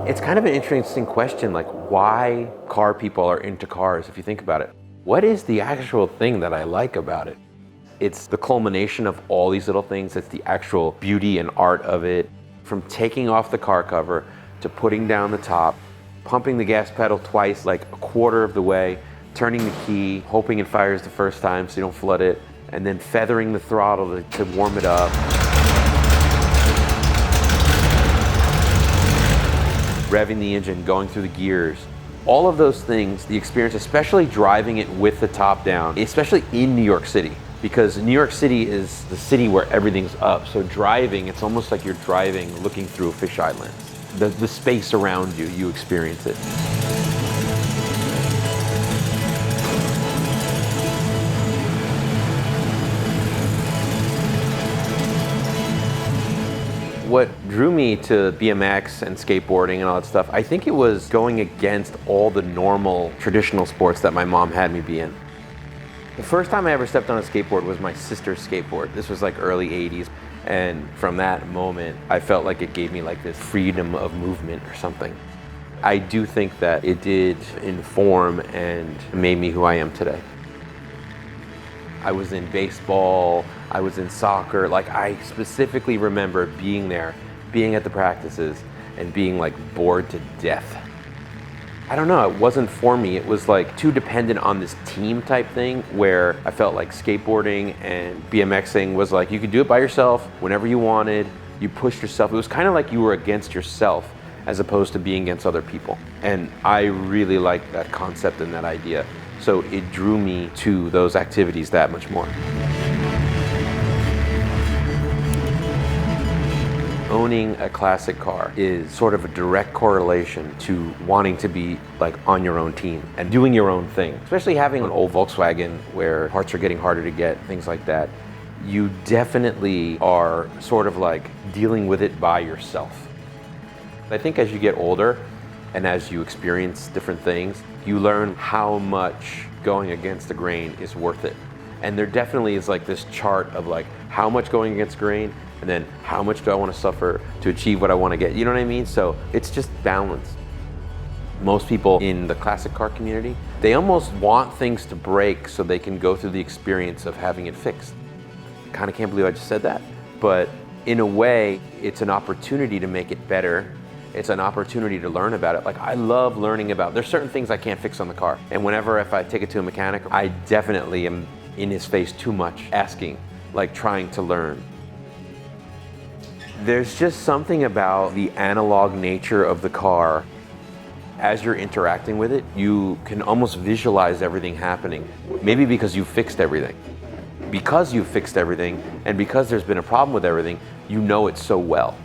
It's kind of an interesting question, like why car people are into cars, if you think about it. What is the actual thing that I like about it? It's the culmination of all these little things. It's the actual beauty and art of it. From taking off the car cover to putting down the top, pumping the gas pedal twice, like a quarter of the way, turning the key, hoping it fires the first time so you don't flood it, and then feathering the throttle to warm it up. Revving the engine, going through the gears. All of those things, the experience, especially driving it with the top down, especially in New York City, because New York City is the city where everything's up. So driving, it's almost like you're driving looking through a fisheye lens. The space around you, you experience it. What drew me to BMX and skateboarding and all that stuff, I think it was going against all the normal traditional sports that my mom had me be in. The first time I ever stepped on a skateboard was my sister's skateboard. This was like early 80s. And from that moment, I felt like it gave me like this freedom of movement or something. I do think that it did inform and made me who I am today. I was in baseball, I was in soccer. Like I specifically remember being there, being at the practices and being like bored to death. I don't know, it wasn't for me. It was like too dependent on this team type thing where I felt like skateboarding and BMXing was like you could do it by yourself whenever you wanted, you pushed yourself. It was kind of like you were against yourself as opposed to being against other people. And I really liked that concept and that idea. So it drew me to those activities that much more. Owning a classic car is sort of a direct correlation to wanting to be like on your own team and doing your own thing. Especially having an old Volkswagen where parts are getting harder to get, things like that. You definitely are sort of like dealing with it by yourself. I think as you get older and as you experience different things, you learn how much going against the grain is worth it. And there definitely is like this chart of like how much going against grain and then how much do I want to suffer to achieve what I want to get. You know what I mean? So it's just balance. Most people in the classic car community, they almost want things to break so they can go through the experience of having it fixed. Kind of can't believe I just said that, but in a way, it's an opportunity to make it better. It's an opportunity to learn about it. Like I love learning about, there's certain things I can't fix on the car. And whenever if I take it to a mechanic, I definitely am in his face too much, asking, like trying to learn. There's just something about the analog nature of the car. As you're interacting with it, you can almost visualize everything happening. Maybe because you fixed everything. Because you fixed everything and because there's been a problem with everything, you know it so well.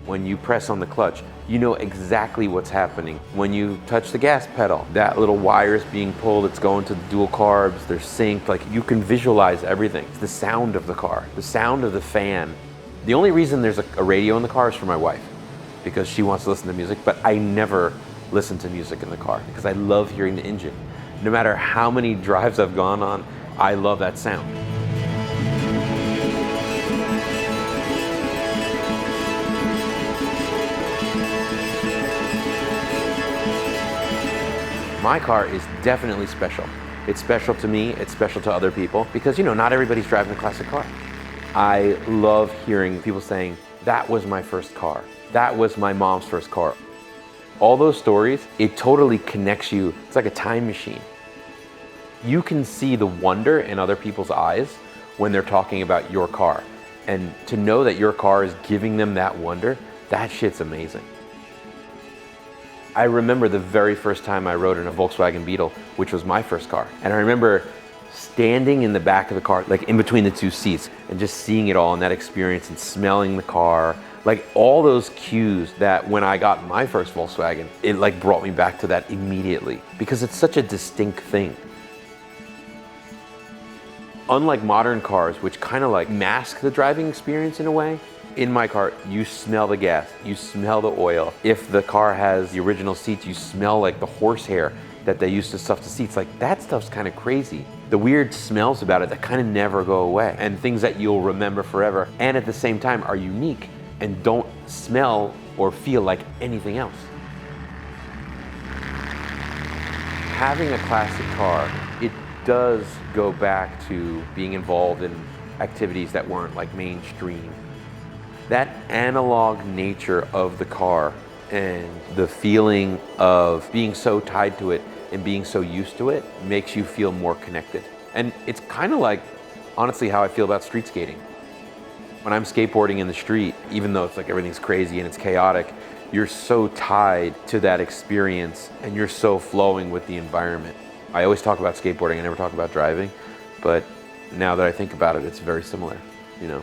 When you press on the clutch, you know exactly what's happening. When you touch the gas pedal, that little wire is being pulled, it's going to the dual carbs, they're synced, like you can visualize everything. It's the sound of the car, the sound of the fan. The only reason there's a radio in the car is for my wife, because she wants to listen to music, but I never listen to music in the car because I love hearing the engine. No matter how many drives I've gone on, I love that sound. My car is definitely special. It's special to me, it's special to other people, because not everybody's driving a classic car. I love hearing people saying, that was my first car. That was my mom's first car. All those stories, it totally connects you. It's like a time machine. You can see the wonder in other people's eyes when they're talking about your car. And to know that your car is giving them that wonder, that shit's amazing. I remember the very first time I rode in a Volkswagen Beetle, which was my first car. And I remember standing in the back of the car, like in between the two seats, and just seeing it all in that experience and smelling the car. Like all those cues that when I got my first Volkswagen, it like brought me back to that immediately because it's such a distinct thing. Unlike modern cars, which kind of like mask the driving experience in a way, in my car, you smell the gas, you smell the oil. If the car has the original seats, you smell like the horsehair that they used to stuff the seats. Like that stuff's kind of crazy. The weird smells about it that kind of never go away and things that you'll remember forever and at the same time are unique and don't smell or feel like anything else. Having a classic car, it does go back to being involved in activities that weren't like mainstream. That analog nature of the car and the feeling of being so tied to it and being so used to it makes you feel more connected. And it's kind of like, honestly, how I feel about street skating. When I'm skateboarding in the street, even though it's like everything's crazy and it's chaotic, you're so tied to that experience and you're so flowing with the environment. I always talk about skateboarding, I never talk about driving, but now that I think about it, it's very similar, you know?